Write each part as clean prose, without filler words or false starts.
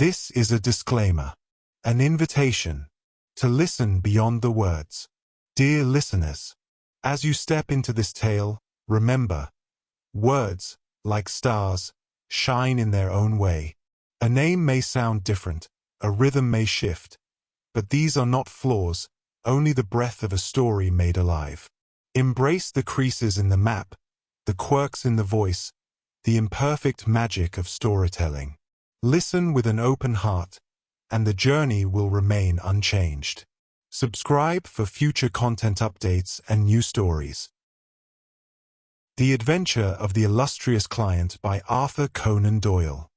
This is a disclaimer, an invitation to listen beyond the words. Dear listeners, as you step into this tale, remember, words, like stars, shine in their own way. A name may sound different, a rhythm may shift, but these are not flaws, only the breath of a story made alive. Embrace the creases in the map, the quirks in the voice, the imperfect magic of storytelling. Listen with an open heart, and the journey will remain unchanged. Subscribe for future content updates and new stories. The Adventure of the Illustrious Client by Arthur Conan Doyle.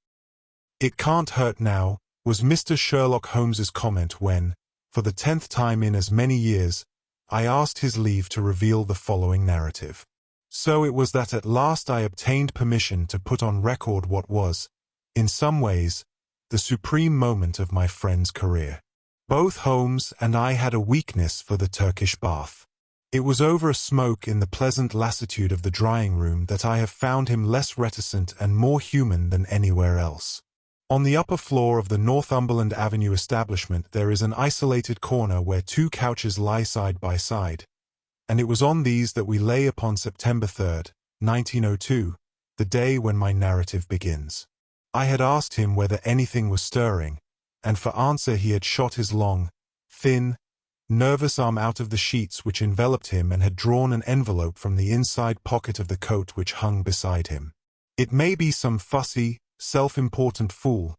"It can't hurt now," was Mr. Sherlock Holmes's comment when, for the 10th time in as many years, I asked his leave to reveal the following narrative. So it was that at last I obtained permission to put on record what was, in some ways, the supreme moment of my friend's career. Both Holmes and I had a weakness for the Turkish bath. It was over a smoke in the pleasant lassitude of the drying room that I have found him less reticent and more human than anywhere else. On the upper floor of the Northumberland Avenue establishment there is an isolated corner where two couches lie side by side, and it was on these that we lay upon September 3rd, 1902, the day when my narrative begins. I had asked him whether anything was stirring, and for answer he had shot his long, thin, nervous arm out of the sheets which enveloped him and had drawn an envelope from the inside pocket of the coat which hung beside him. "It may be some fussy, self-important fool.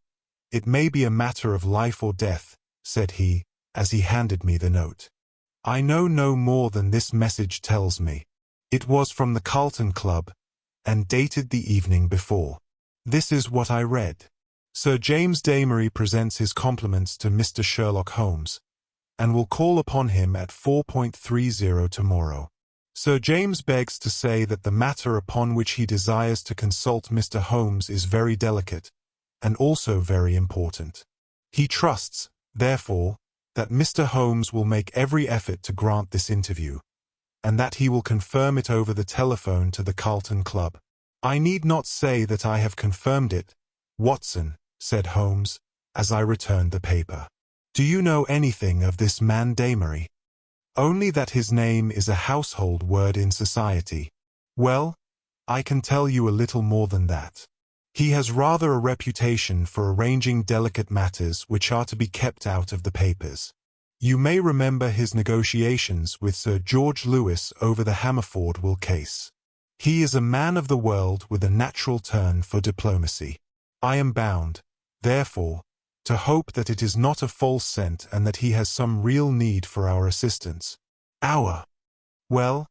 It may be a matter of life or death," said he, as he handed me the note. "I know no more than this message tells me." It was from the Carlton Club, and dated the evening before. This is what I read. "Sir James Damery presents his compliments to Mr. Sherlock Holmes, and will call upon him at 4:30 tomorrow. Sir James begs to say that the matter upon which he desires to consult Mr. Holmes is very delicate, and also very important. He trusts, therefore, that Mr. Holmes will make every effort to grant this interview, and that he will confirm it over the telephone to the Carlton Club." "I need not say that I have confirmed it, Watson," said Holmes, as I returned the paper. "Do you know anything of this man Damery?" "Only that his name is a household word in society." "Well, I can tell you a little more than that. He has rather a reputation for arranging delicate matters which are to be kept out of the papers. You may remember his negotiations with Sir George Lewis over the Hammerford will case. He is a man of the world with a natural turn for diplomacy. I am bound, therefore, to hope that it is not a false scent and that he has some real need for our assistance." "Our? Well,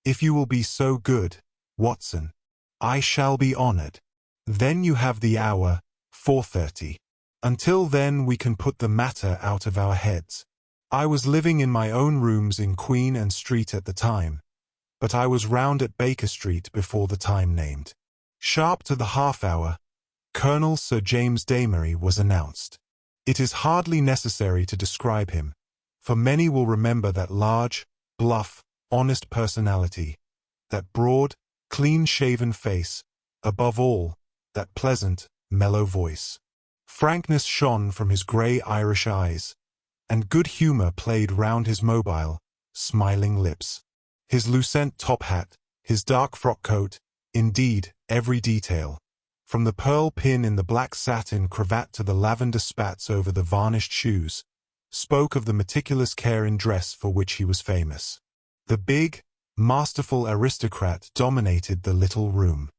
if you will be so good, Watson, I shall be honored. Then you have the hour, 4:30. Until then we can put the matter out of our heads." I was living in my own rooms in Queen Anne Street at the time, but I was round at Baker Street before the time named. Sharp to the half-hour, Colonel Sir James Damery was announced. It is hardly necessary to describe him, for many will remember that large, bluff, honest personality, that broad, clean-shaven face, above all, that pleasant, mellow voice. Frankness shone from his grey Irish eyes, and good humour played round his mobile, smiling lips. His lucent top hat, his dark frock coat, indeed, every detail, from the pearl pin in the black satin cravat to the lavender spats over the varnished shoes, spoke of the meticulous care in dress for which he was famous. The big, masterful aristocrat dominated the little room.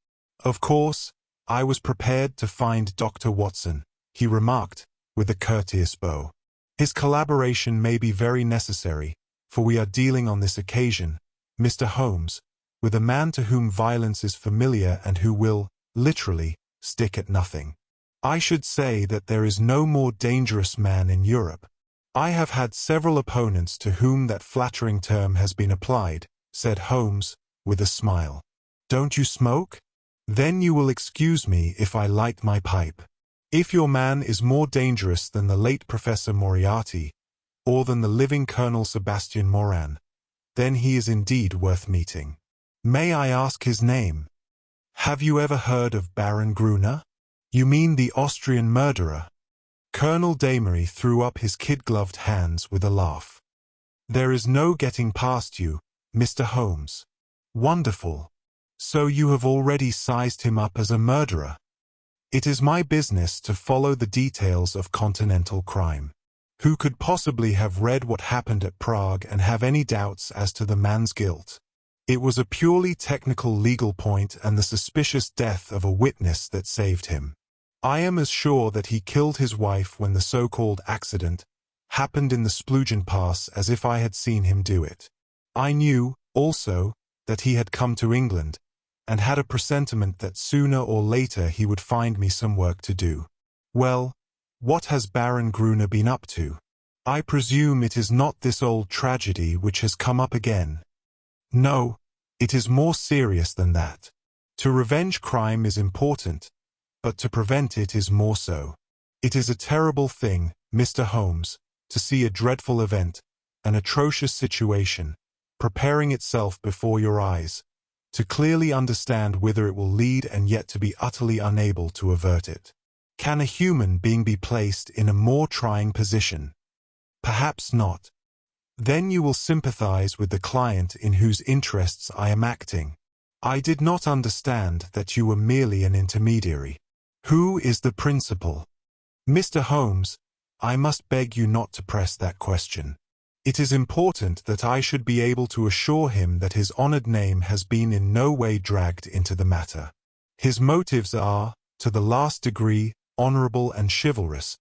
"Of course, I was prepared to find Dr. Watson," he remarked, with a courteous bow. "His collaboration may be very necessary, for we are dealing on this occasion, Mr. Holmes, with a man to whom violence is familiar and who will, literally, stick at nothing. I should say that there is no more dangerous man in Europe. I have had several opponents to whom that flattering term has been applied," said Holmes, with a smile. "Don't you smoke? Then you will excuse me if I light my pipe. If your man is more dangerous than the late Professor Moriarty, or than the living Colonel Sebastian Moran, then he is indeed worth meeting. May I ask his name?" "Have you ever heard of Baron Gruner?" "You mean the Austrian murderer?" Colonel Damery threw up his kid-gloved hands with a laugh. "There is no getting past you, Mr. Holmes." "Wonderful. So you have already sized him up as a murderer." "It is my business to follow the details of continental crime. Who could possibly have read what happened at Prague and have any doubts as to the man's guilt? It was a purely technical legal point and the suspicious death of a witness that saved him. I am as sure that he killed his wife when the so-called accident happened in the Splugen Pass as if I had seen him do it. I knew, also, that he had come to England, and had a presentiment that sooner or later he would find me some work to do. Well, what has Baron Gruner been up to? I presume it is not this old tragedy which has come up again." "No, it is more serious than that. To revenge crime is important, but to prevent it is more so. It is a terrible thing, Mr. Holmes, to see a dreadful event, an atrocious situation, preparing itself before your eyes, to clearly understand whither it will lead and yet to be utterly unable to avert it. Can a human being be placed in a more trying position? Perhaps not. Then you will sympathize with the client in whose interests I am acting. I did not understand that you were merely an intermediary. Who is the principal?" "Mr. Holmes, I must beg you not to press that question. It is important that I should be able to assure him that his honored name has been in no way dragged into the matter. His motives are, to the last degree, honorable and chivalrous,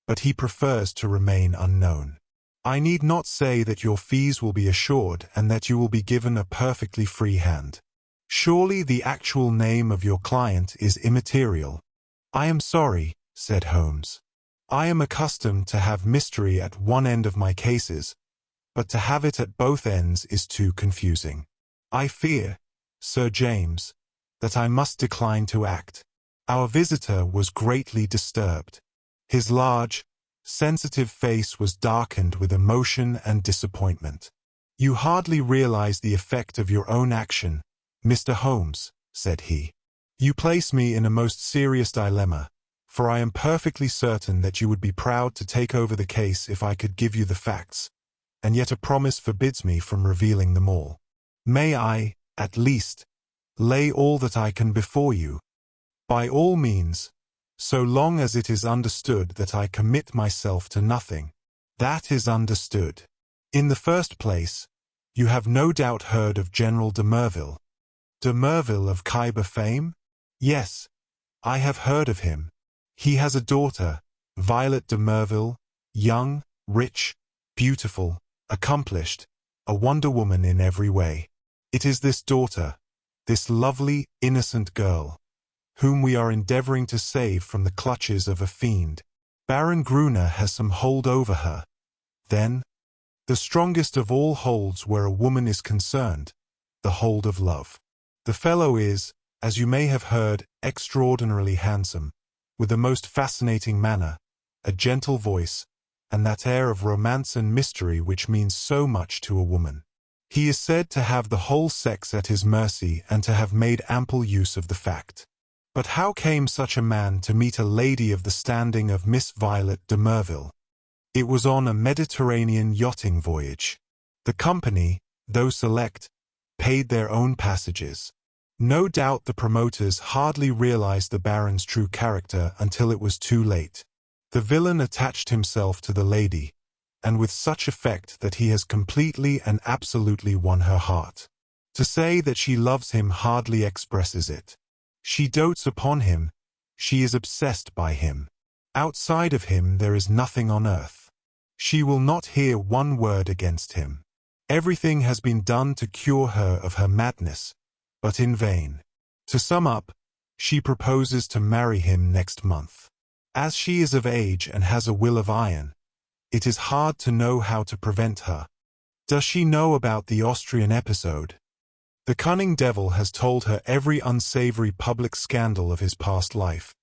but he prefers to remain unknown. I need not say that your fees will be assured and that you will be given a perfectly free hand. Surely the actual name of your client is immaterial." "I am sorry," said Holmes. "I am accustomed to have mystery at one end of my cases, but to have it at both ends is too confusing. I fear, Sir James, that I must decline to act." Our visitor was greatly disturbed. His large, sensitive face was darkened with emotion and disappointment. "You hardly realize the effect of your own action, Mr. Holmes," said he. "You place me in a most serious dilemma, for I am perfectly certain that you would be proud to take over the case if I could give you the facts, and yet a promise forbids me from revealing them all. May I, at least, lay all that I can before you?" "By all means, so long as it is understood that I commit myself to nothing." "That is understood. In the first place, you have no doubt heard of General de Merville." "De Merville of Khyber fame?" "Yes, I have heard of him. He has a daughter, Violet de Merville, young, rich, beautiful, accomplished, a wonder woman in every way. It is this daughter, this lovely, innocent girl, whom we are endeavoring to save from the clutches of a fiend. Baron Gruner has some hold over her. Then, the strongest of all holds where a woman is concerned, the hold of love. The fellow is, as you may have heard, extraordinarily handsome, with a most fascinating manner, a gentle voice, and that air of romance and mystery which means so much to a woman. He is said to have the whole sex at his mercy and to have made ample use of the fact. But how came such a man to meet a lady of the standing of Miss Violet de Merville? It was on a Mediterranean yachting voyage. The company, though select, paid their own passages. No doubt the promoters hardly realized the Baron's true character until it was too late. The villain attached himself to the lady, and with such effect that he has completely and absolutely won her heart. To say that she loves him hardly expresses it. She dotes upon him, she is obsessed by him. Outside of him there is nothing on earth. She will not hear one word against him. Everything has been done to cure her of her madness, but in vain. To sum up, she proposes to marry him next month. As she is of age and has a will of iron, it is hard to know how to prevent her. Does she know about the Austrian episode? The cunning devil has told her every unsavory public scandal of his past life,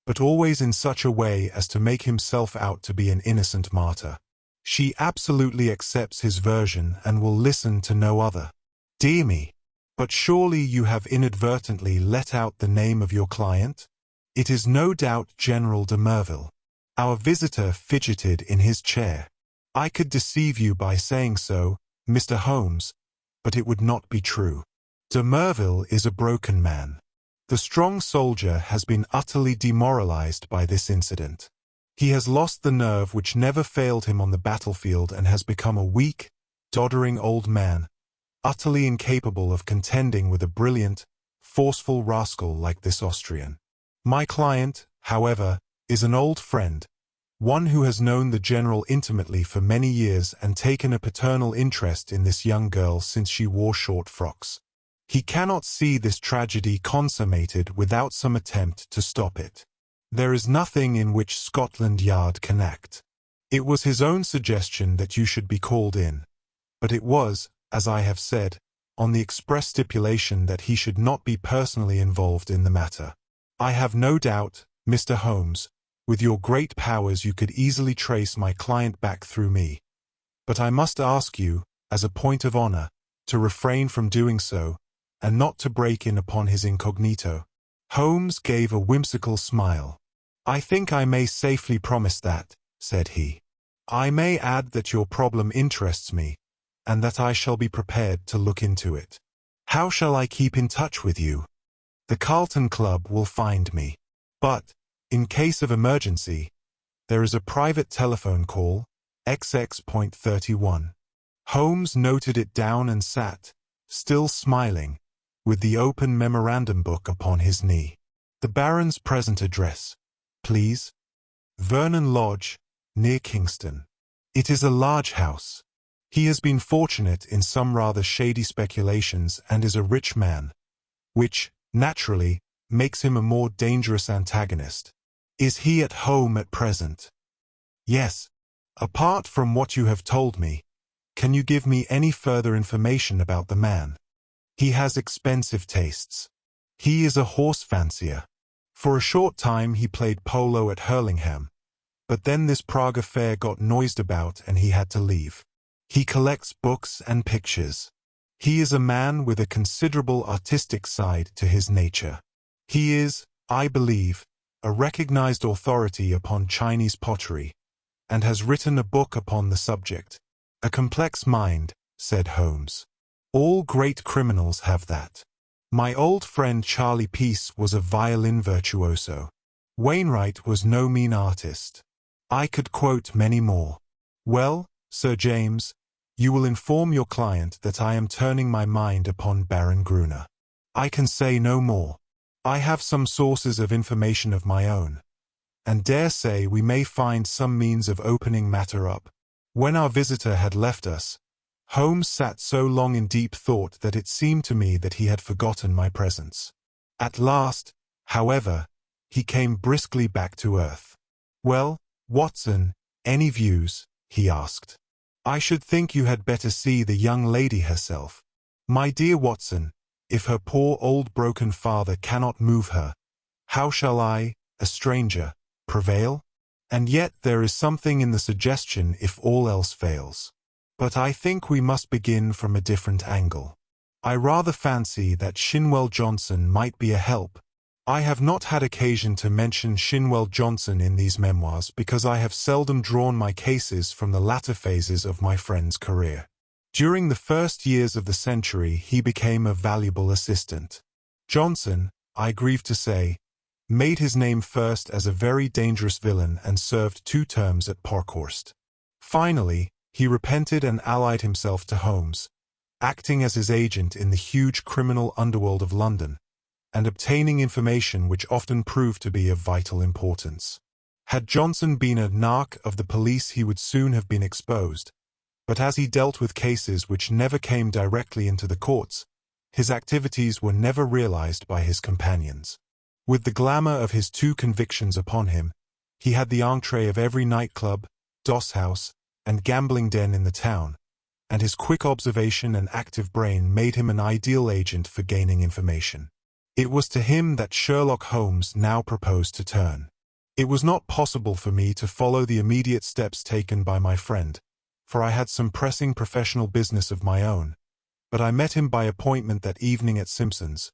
but always in such a way as to make himself out to be an innocent martyr. She absolutely accepts his version and will listen to no other. Dear me, but surely you have inadvertently let out the name of your client? It is no doubt General de Merville. Our visitor fidgeted in his chair. "I could deceive you by saying so, Mr. Holmes, but it would not be true. De Merville is a broken man. The strong soldier has been utterly demoralized by this incident. He has lost the nerve which never failed him on the battlefield and has become a weak, doddering old man, utterly incapable of contending with a brilliant, forceful rascal like this Austrian. My client, however, is an old friend, one who has known the general intimately for many years and taken a paternal interest in this young girl since she wore short frocks. He cannot see this tragedy consummated without some attempt to stop it. There is nothing in which Scotland Yard can act. It was his own suggestion that you should be called in, but it was, as I have said, on the express stipulation that he should not be personally involved in the matter. I have no doubt, Mr. Holmes, with your great powers you could easily trace my client back through me. But I must ask you, as a point of honor, to refrain from doing so, and not to break in upon his incognito." Holmes gave a whimsical smile. "I think I may safely promise that," said he. "I may add that your problem interests me, and that I shall be prepared to look into it. How shall I keep in touch with you?" "The Carlton Club will find me. But, in case of emergency, there is a private telephone call, XX.31. Holmes noted it down and sat, still smiling, with the open memorandum book upon his knee. "The Baron's present address, please." "Vernon Lodge, near Kingston." "It is a large house. He has been fortunate in some rather shady speculations and is a rich man, which, naturally, makes him a more dangerous antagonist." "Is he at home at present?" "Yes. Apart from what you have told me, can you give me any further information about the man?" "He has expensive tastes. He is a horse fancier. For a short time he played polo at Hurlingham, but then this Prague affair got noised about and he had to leave. He collects books and pictures. He is a man with a considerable artistic side to his nature. He is, I believe, a recognized authority upon Chinese pottery, and has written a book upon the subject." "A complex mind," said Holmes. "All great criminals have that. My old friend Charlie Peace was a violin virtuoso. Wainwright was no mean artist. I could quote many more. Well, Sir James, you will inform your client that I am turning my mind upon Baron Gruner. I can say no more. I have some sources of information of my own, and dare say we may find some means of opening matter up." When our visitor had left us, Holmes sat so long in deep thought that it seemed to me that he had forgotten my presence. At last, however, he came briskly back to earth. "Well, Watson, any views?" he asked. "I should think you had better see the young lady herself. My dear Watson, if her poor old broken father cannot move her, how shall I, a stranger, prevail? And yet there is something in the suggestion if all else fails. But I think we must begin from a different angle. I rather fancy that Shinwell Johnson might be a help. I have not had occasion to mention Shinwell Johnson in these memoirs because I have seldom drawn my cases from the latter phases of my friend's career. During the first years of the century he became a valuable assistant. Johnson, I grieve to say, made his name first as a very dangerous villain and served 2 terms at Parkhurst. Finally, he repented and allied himself to Holmes, acting as his agent in the huge criminal underworld of London, and obtaining information which often proved to be of vital importance. Had Johnson been a narc of the police he would soon have been exposed, but as he dealt with cases which never came directly into the courts, his activities were never realized by his companions. With the glamour of his 2 convictions upon him, he had the entree of every nightclub, doss house, and gambling den in the town, and his quick observation and active brain made him an ideal agent for gaining information. It was to him that Sherlock Holmes now proposed to turn. It was not possible for me to follow the immediate steps taken by my friend, for I had some pressing professional business of my own, but I met him by appointment that evening at Simpson's,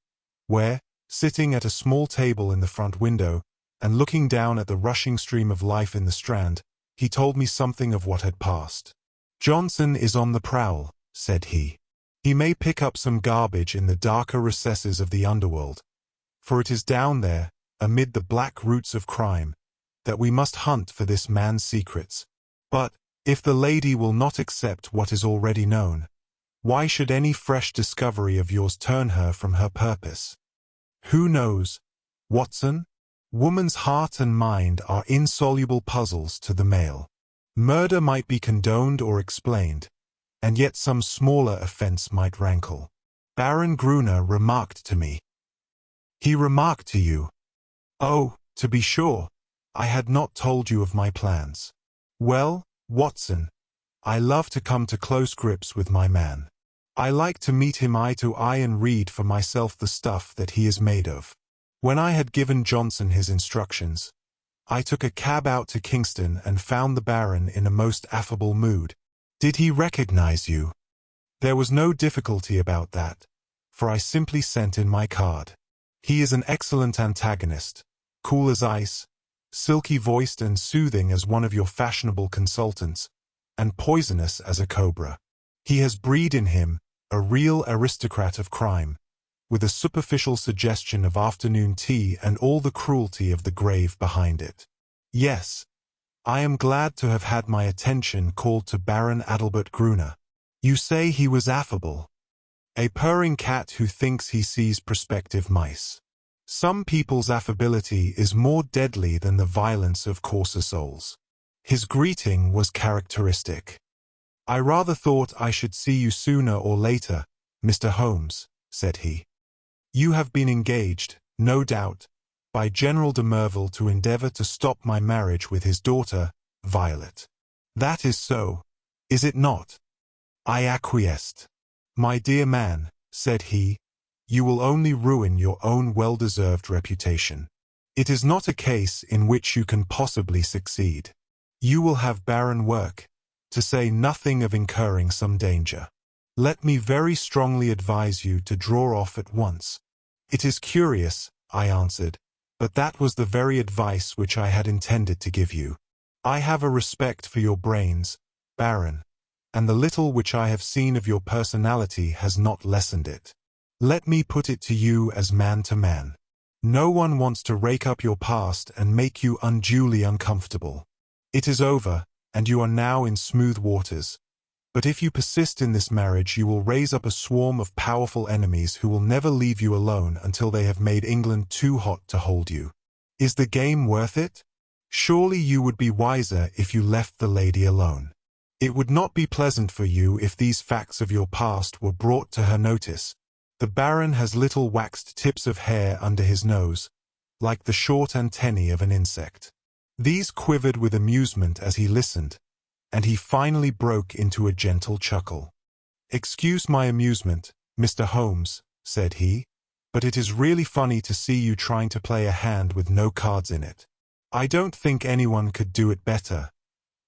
where, sitting at a small table in the front window, and looking down at the rushing stream of life in the Strand, he told me something of what had passed. "Johnson is on the prowl," said he. "He may pick up some garbage in the darker recesses of the underworld, for it is down there, amid the black roots of crime, that we must hunt for this man's secrets. But, if the lady will not accept what is already known, why should any fresh discovery of yours turn her from her purpose? Who knows, Watson? Woman's heart and mind are insoluble puzzles to the male. Murder might be condoned or explained, and yet some smaller offense might rankle. Baron Gruner remarked to me." "He remarked to you?" "Oh, to be sure. I had not told you of my plans. Well, Watson, I love to come to close grips with my man. I like to meet him eye to eye and read for myself the stuff that he is made of. When I had given Johnson his instructions, I took a cab out to Kingston and found the Baron in a most affable mood." "Did he recognize you?" "There was no difficulty about that, for I simply sent in my card. He is an excellent antagonist, cool as ice, silky-voiced and soothing as one of your fashionable consultants, and poisonous as a cobra. He has bred in him a real aristocrat of crime, with a superficial suggestion of afternoon tea and all the cruelty of the grave behind it. Yes, I am glad to have had my attention called to Baron Adelbert Gruner. You say he was affable. A purring cat who thinks he sees prospective mice. Some people's affability is more deadly than the violence of coarser souls. His greeting was characteristic. "I rather thought I should see you sooner or later, Mr. Holmes," said he. "You have been engaged, no doubt, by General de Merville to endeavor to stop my marriage with his daughter, Violet. That is so, is it not?" I acquiesced. "My dear man," said he, "you will only ruin your own well-deserved reputation. It is not a case in which you can possibly succeed. You will have barren work, to say nothing of incurring some danger. Let me very strongly advise you to draw off at once." "It is curious," I answered, "but that was the very advice which I had intended to give you. I have a respect for your brains, Baron, and the little which I have seen of your personality has not lessened it. Let me put it to you as man to man. No one wants to rake up your past and make you unduly uncomfortable. It is over, and you are now in smooth waters. But if you persist in this marriage, you will raise up a swarm of powerful enemies who will never leave you alone until they have made England too hot to hold you. Is the game worth it? Surely you would be wiser if you left the lady alone. It would not be pleasant for you if these facts of your past were brought to her notice. The Baron has little waxed tips of hair under his nose, like the short antennae of an insect. These quivered with amusement as he listened, and he finally broke into a gentle chuckle. "Excuse my amusement, Mr. Holmes," said he, "but it is really funny to see you trying to play a hand with no cards in it. I don't think anyone could do it better,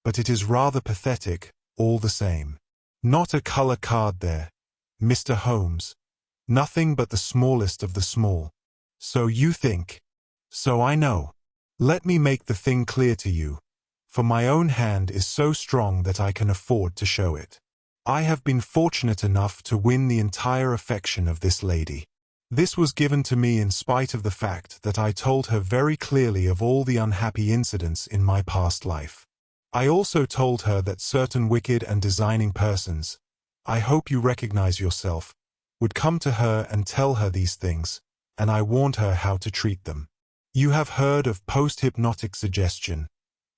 but it is rather pathetic, all the same. Not a color card there, Mr. Holmes. Nothing but the smallest of the small. So you think. So I know. Let me make the thing clear to you, for my own hand is so strong that I can afford to show it. I have been fortunate enough to win the entire affection of this lady. This was given to me in spite of the fact that I told her very clearly of all the unhappy incidents in my past life. I also told her that certain wicked and designing persons, I hope you recognize yourself, would come to her and tell her these things, and I warned her how to treat them. You have heard of post-hypnotic suggestion,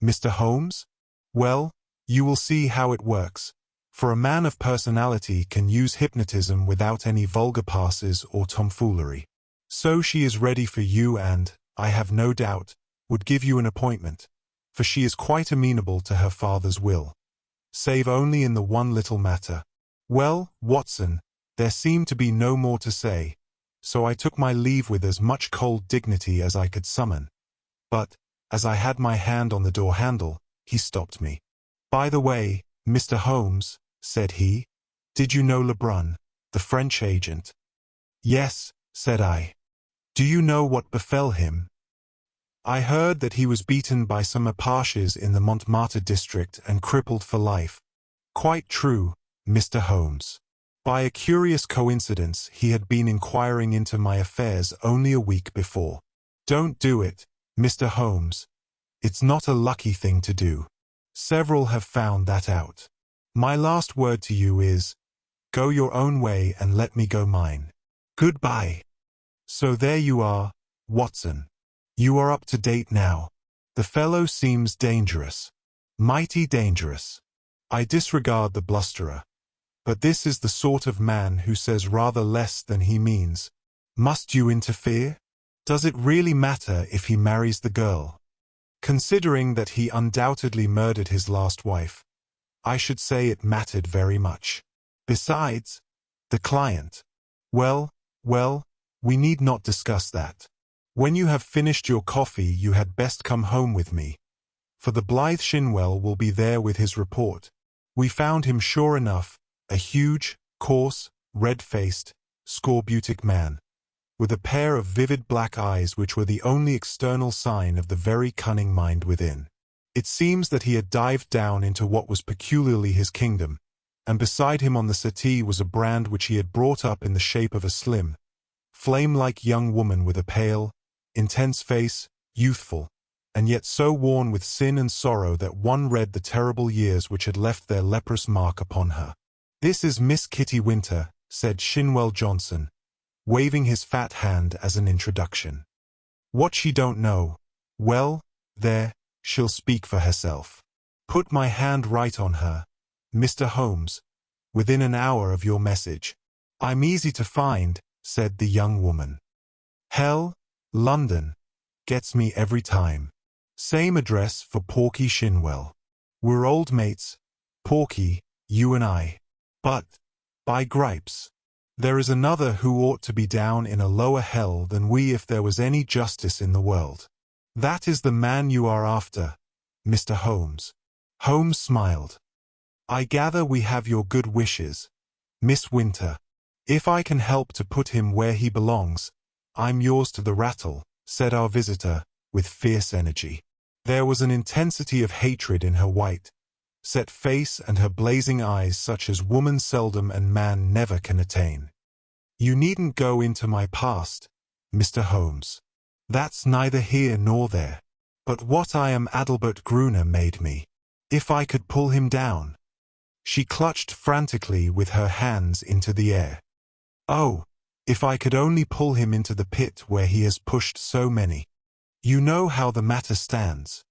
Mr. Holmes? Well, you will see how it works, for a man of personality can use hypnotism without any vulgar passes or tomfoolery. So she is ready for you and, I have no doubt, would give you an appointment, for she is quite amenable to her father's will, save only in the one little matter. Well, Watson, there seemed to be no more to say, so I took my leave with as much cold dignity as I could summon. But, as I had my hand on the door handle, he stopped me. "By the way, Mr. Holmes," said he, "did you know Lebrun, the French agent?" "Yes," said I. "Do you know what befell him?" I heard that he was beaten by some Apaches in the Montmartre district and crippled for life. Quite true, Mr. Holmes. By a curious coincidence, he had been inquiring into my affairs only a week before. Don't do it, Mr. Holmes. It's not a lucky thing to do. Several have found that out. My last word to you is, go your own way and let me go mine. Goodbye. So there you are, Watson. You are up to date now. The fellow seems dangerous. Mighty dangerous. I disregard the blusterer. But this is the sort of man who says rather less than he means. Must you interfere? Does it really matter if he marries the girl? Considering that he undoubtedly murdered his last wife, I should say it mattered very much. Besides, the client. Well, we need not discuss that. When you have finished your coffee, you had best come home with me, for the blithe Shinwell will be there with his report. We found him sure enough, a huge, coarse, red-faced, scorbutic man, with a pair of vivid black eyes which were the only external sign of the very cunning mind within. It seems that he had dived down into what was peculiarly his kingdom, and beside him on the settee was a brand which he had brought up in the shape of a slim, flame-like young woman with a pale, intense face, youthful, and yet so worn with sin and sorrow that one read the terrible years which had left their leprous mark upon her. "This is Miss Kitty Winter," said Shinwell Johnson, waving his fat hand as an introduction. "What she don't know, well, there, she'll speak for herself. Put my hand right on her, Mr. Holmes, within an hour of your message." "I'm easy to find," said the young woman. "Hell, London, gets me every time. Same address for Porky Shinwell. We're old mates, Porky, you and I. But, by gripes, there is another who ought to be down in a lower hell than we if there was any justice in the world. That is the man you are after, Mr. Holmes." Holmes smiled. "I gather we have your good wishes, Miss Winter. If I can help to put him where he belongs, I'm yours to the rattle," said our visitor, with fierce energy. There was an intensity of hatred in her white, set face and her blazing eyes such as woman seldom and man never can attain. "You needn't go into my past, Mr. Holmes. That's neither here nor there. But what I am Adelbert Gruner made me. If I could pull him down." She clutched frantically with her hands into the air. "Oh, if I could only pull him into the pit where he has pushed so many. You know how the matter stands.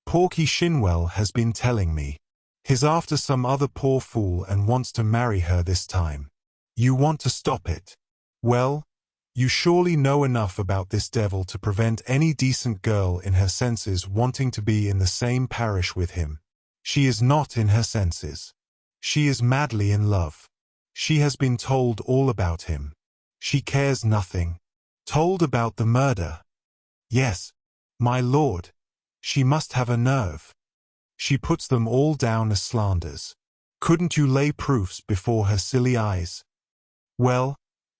Porky Shinwell has been telling me. He's after some other poor fool and wants to marry her this time. You want to stop it. Well, you surely know enough about this devil to prevent any decent girl in her senses wanting to be in the same parish with him. She is not in her senses. She is madly in love. She has been told all about him. She cares nothing. Told about the murder. Yes, my lord, she must have a nerve. She puts them all down as slanders. Couldn't you lay proofs before her silly eyes? Well,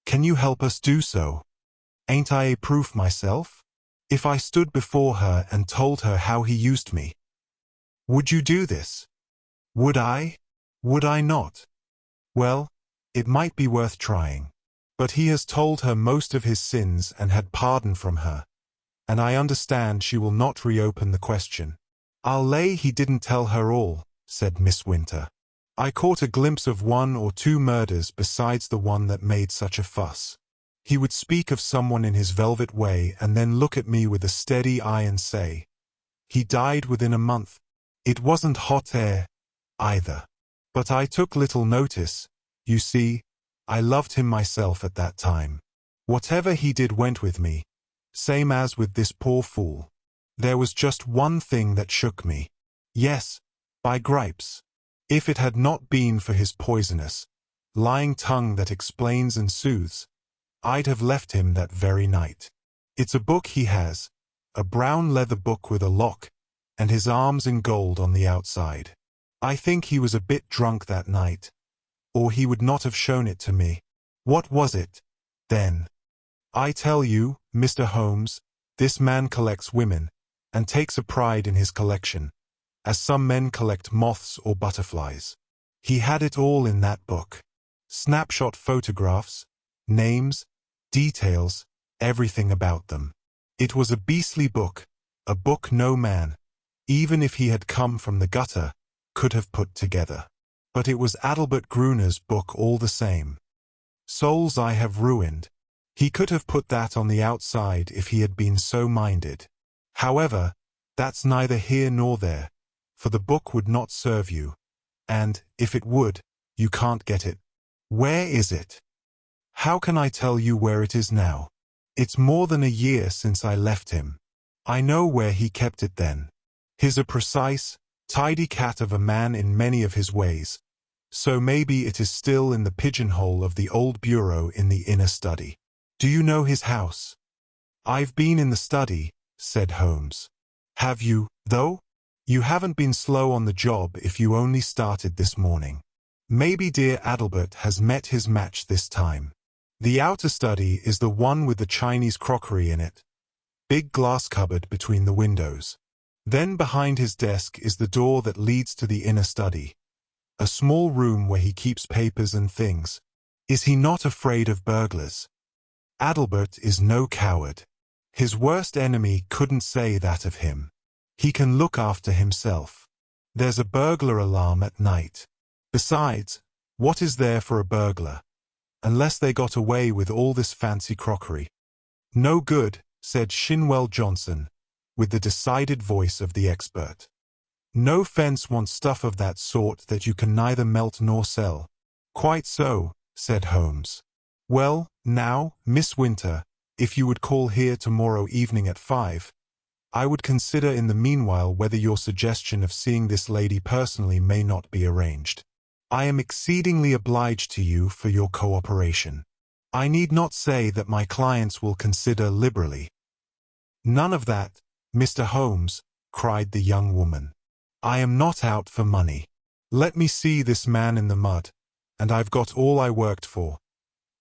can you help us do so? Ain't I a proof myself? If I stood before her and told her how he used me. Would you do this? Would I? Would I not? Well, it might be worth trying. But he has told her most of his sins and had pardon from her, and I understand she will not reopen the question. I'll lay he didn't tell her all, said Miss Winter. I caught a glimpse of 1 or 2 murders besides the one that made such a fuss. He would speak of someone in his velvet way and then look at me with a steady eye and say, "He died within a month." It wasn't hot air, either. But I took little notice. You see, I loved him myself at that time. Whatever he did went with me, same as with this poor fool. There was just one thing that shook me. Yes, by gripes. If it had not been for his poisonous, lying tongue that explains and soothes, I'd have left him that very night. It's a book he has, a brown leather book with a lock, and his arms in gold on the outside. I think he was a bit drunk that night, or he would not have shown it to me. What was it, then? I tell you, Mr. Holmes, This man collects women, and takes a pride in his collection, as some men collect moths or butterflies. He had it all in that book. Snapshot photographs, names, details, everything about them. It was a beastly book, a book no man, even if he had come from the gutter, could have put together. But it was Adalbert Gruner's book all the same. Souls I have ruined. He could have put that on the outside if he had been so minded. However, that's neither here nor there, for the book would not serve you, and, if it would, you can't get it. Where is it? How can I tell you where it is now? It's more than a year since I left him. I know where he kept it then. He's a precise, tidy cat of a man in many of his ways, so maybe it is still in the pigeonhole of the old bureau in the inner study. Do you know his house? I've been in the study, said Holmes. Have you, though? You haven't been slow on the job if you only started this morning. Maybe dear Adalbert has met his match this time. The outer study is the one with the Chinese crockery in it. Big glass cupboard between the windows. Then behind his desk is the door that leads to the inner study. A small room where he keeps papers and things. Is he not afraid of burglars? Adalbert is no coward. His worst enemy couldn't say that of him. He can look after himself. There's a burglar alarm at night. Besides, what is there for a burglar? Unless they got away with all this fancy crockery. No good, said Shinwell Johnson, with the decided voice of the expert. No fence wants stuff of that sort that you can neither melt nor sell. Quite so, said Holmes. Well, now, Miss Winter, if you would call here tomorrow evening at 5, I would consider in the meanwhile whether your suggestion of seeing this lady personally may not be arranged. I am exceedingly obliged to you for your cooperation. I need not say that my clients will consider liberally. None of that, Mr. Holmes, cried the young woman. I am not out for money. Let me see this man in the mud, and I've got all I worked for.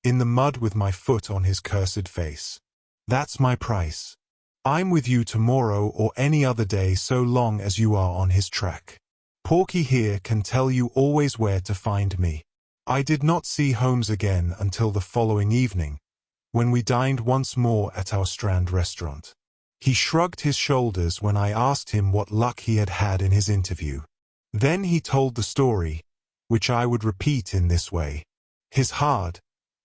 In the mud with my foot on his cursed face. That's my price. I'm with you tomorrow or any other day so long as you are on his track. Porky here can tell you always where to find me. I did not see Holmes again until the following evening, when we dined once more at our Strand restaurant. He shrugged his shoulders when I asked him what luck he had had in his interview. Then he told the story, which I would repeat in this way. His hard,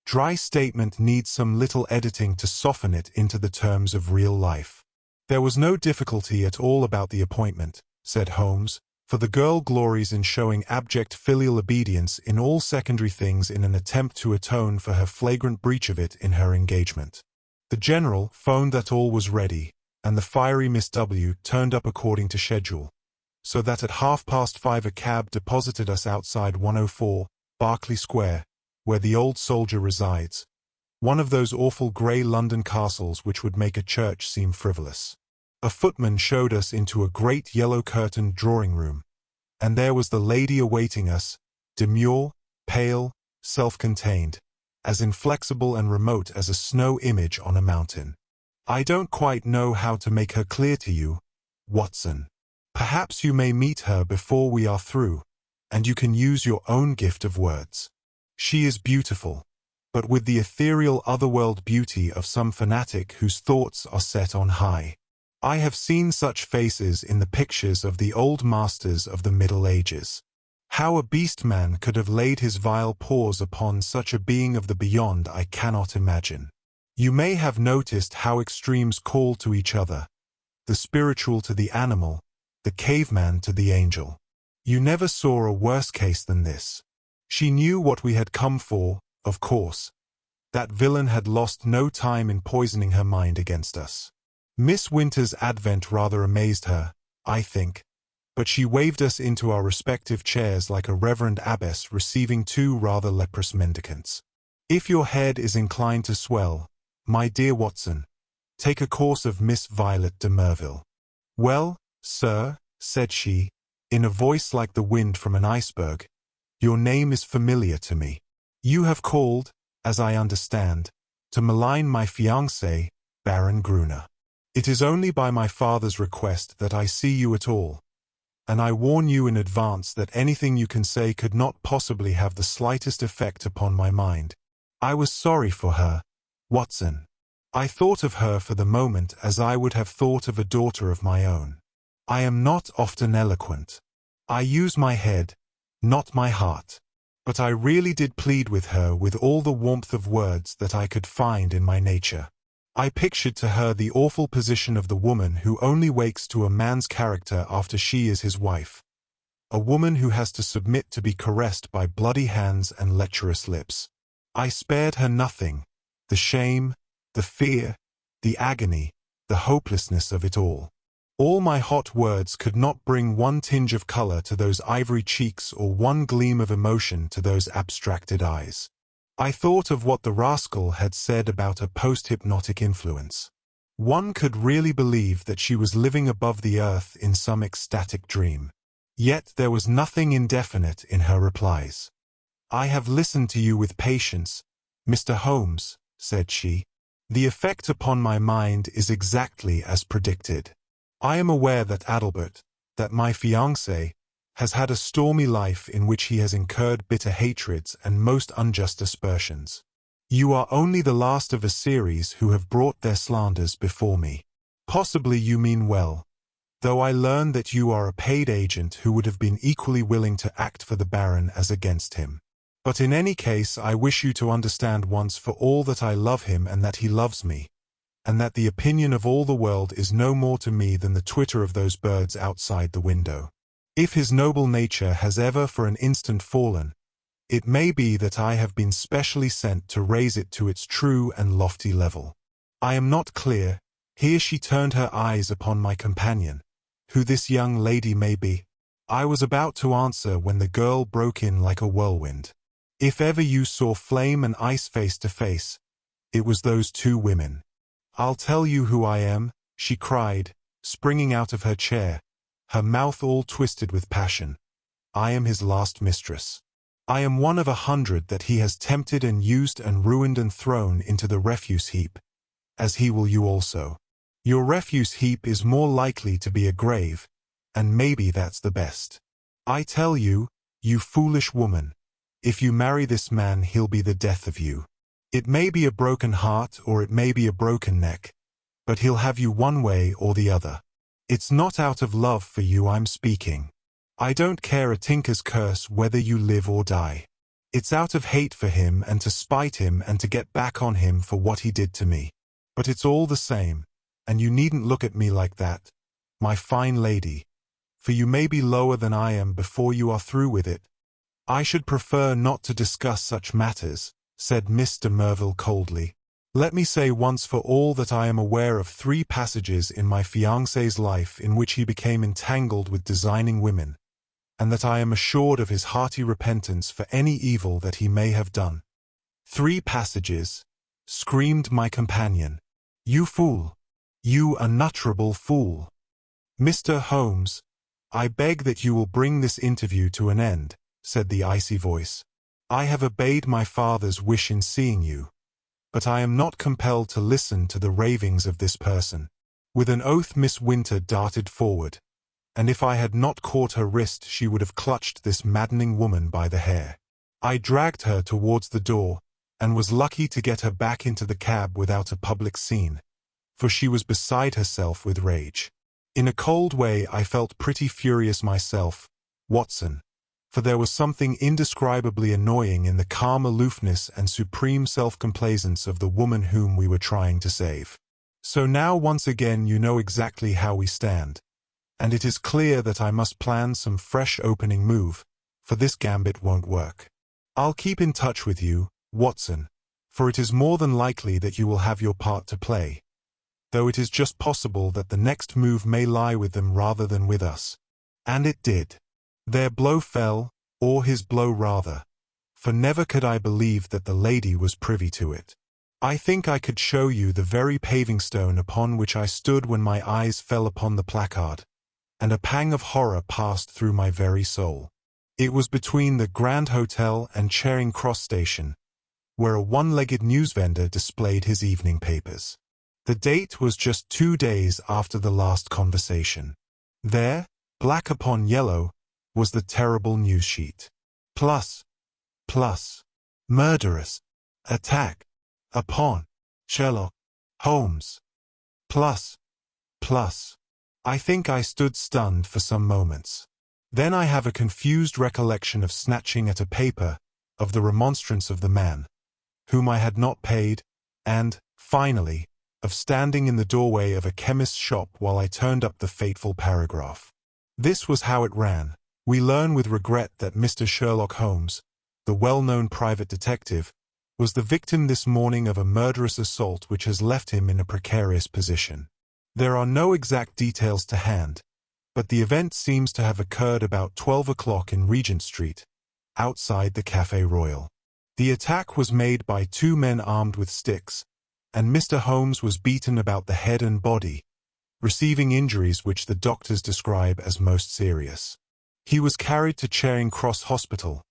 dry statement needs some little editing to soften it into the terms of real life. There was no difficulty at all about the appointment, said Holmes, for the girl glories in showing abject filial obedience in all secondary things in an attempt to atone for her flagrant breach of it in her engagement. The General phoned that all was ready, and the fiery Miss W. turned up according to schedule, so that at 5:30 a cab deposited us outside 104, Berkeley Square, where the old soldier resides, one of those awful grey London castles which would make a church seem frivolous. A footman showed us into a great yellow-curtained drawing-room, and there was the lady awaiting us, demure, pale, self-contained, as inflexible and remote as a snow image on a mountain. I don't quite know how to make her clear to you, Watson. Perhaps you may meet her before we are through, and you can use your own gift of words. She is beautiful, but with the ethereal otherworld beauty of some fanatic whose thoughts are set on high. I have seen such faces in the pictures of the old masters of the Middle Ages. How a beast man could have laid his vile paws upon such a being of the beyond I cannot imagine. You may have noticed how extremes call to each other, the spiritual to the animal, the caveman to the angel. You never saw a worse case than this. She knew what we had come for, of course. That villain had lost no time in poisoning her mind against us. Miss Winter's advent rather amazed her, I think, but she waved us into our respective chairs like a reverend abbess receiving two rather leprous mendicants. If your head is inclined to swell, my dear Watson, take a course of Miss Violet de Merville. Well, sir, said she, in a voice like the wind from an iceberg, your name is familiar to me. You have called, as I understand, to malign my fiancé, Baron Gruner. It is only by my father's request that I see you at all, and I warn you in advance that anything you can say could not possibly have the slightest effect upon my mind. I was sorry for her, Watson. I thought of her for the moment as I would have thought of a daughter of my own. I am not often eloquent. I use my head, not my heart. But I really did plead with her with all the warmth of words that I could find in my nature. I pictured to her the awful position of the woman who only wakes to a man's character after she is his wife. A woman who has to submit to be caressed by bloody hands and lecherous lips. I spared her nothing, the shame, the fear, the agony, the hopelessness of it all. All my hot words could not bring one tinge of color to those ivory cheeks or one gleam of emotion to those abstracted eyes. I thought of what the rascal had said about a post-hypnotic influence. One could really believe that she was living above the earth in some ecstatic dream. Yet there was nothing indefinite in her replies. "I have listened to you with patience, Mr. Holmes," said she. "The effect upon my mind is exactly as predicted. I am aware that Adelbert, that my fiancé, has had a stormy life in which he has incurred bitter hatreds and most unjust aspersions. You are only the last of a series who have brought their slanders before me. Possibly you mean well, though I learn that you are a paid agent who would have been equally willing to act for the Baron as against him. But in any case I wish you to understand once for all that I love him and that he loves me, and that the opinion of all the world is no more to me than the twitter of those birds outside the window. If his noble nature has ever for an instant fallen, it may be that I have been specially sent to raise it to its true and lofty level. I am not clear," here she turned her eyes upon my companion, "who this young lady may be." I was about to answer when the girl broke in like a whirlwind. "If ever you saw flame and ice face to face, it was those two women. I'll tell you who I am," she cried, springing out of her chair, her mouth all twisted with passion. "I am his last mistress. I am one of 100 that he has tempted and used and ruined and thrown into the refuse heap, as he will you also. Your refuse heap is more likely to be a grave, and maybe that's the best. I tell you, you foolish woman, if you marry this man he'll be the death of you. It may be a broken heart or it may be a broken neck, but he'll have you one way or the other. It's not out of love for you I'm speaking. I don't care a tinker's curse whether you live or die. It's out of hate for him and to spite him and to get back on him for what he did to me. But it's all the same, and you needn't look at me like that, my fine lady, for you may be lower than I am before you are through with it." "I should prefer not to discuss such matters," said Mr. Merville coldly. "Let me say once for all that I am aware of 3 passages in my fiancé's life in which he became entangled with designing women, and that I am assured of his hearty repentance for any evil that he may have done." "3 passages," screamed my companion. "You fool! You unutterable fool! Mr. Holmes, I beg that you will bring this interview to an end," said the icy voice. "I have obeyed my father's wish in seeing you, but I am not compelled to listen to the ravings of this person." With an oath Miss Winter darted forward, and if I had not caught her wrist she would have clutched this maddening woman by the hair. I dragged her towards the door, and was lucky to get her back into the cab without a public scene, for she was beside herself with rage. In a cold way I felt pretty furious myself, Watson, for there was something indescribably annoying in the calm aloofness and supreme self-complacence of the woman whom we were trying to save. "So now once again you know exactly how we stand, and it is clear that I must plan some fresh opening move, for this gambit won't work. I'll keep in touch with you, Watson, for it is more than likely that you will have your part to play, though it is just possible that the next move may lie with them rather than with us." And it did. Their blow fell, or his blow rather, for never could I believe that the lady was privy to it. I think I could show you the very paving stone upon which I stood when my eyes fell upon the placard, and a pang of horror passed through my very soul. It was between the Grand Hotel and Charing Cross Station, where a one-legged newsvendor displayed his evening papers. The date was just 2 days after the last conversation. There, black upon yellow, was the terrible news sheet. Plus, murderous attack upon Sherlock Holmes. Plus. I think I stood stunned for some moments. Then I have a confused recollection of snatching at a paper, of the remonstrance of the man, whom I had not paid, and, finally, of standing in the doorway of a chemist's shop while I turned up the fateful paragraph. This was how it ran. We learn with regret that Mr. Sherlock Holmes, the well-known private detective, was the victim this morning of a murderous assault which has left him in a precarious position. There are no exact details to hand, but the event seems to have occurred about 12 o'clock in Regent Street, outside the Café Royal. The attack was made by 2 men armed with sticks, and Mr. Holmes was beaten about the head and body, receiving injuries which the doctors describe as most serious. He was carried to Charing Cross Hospital,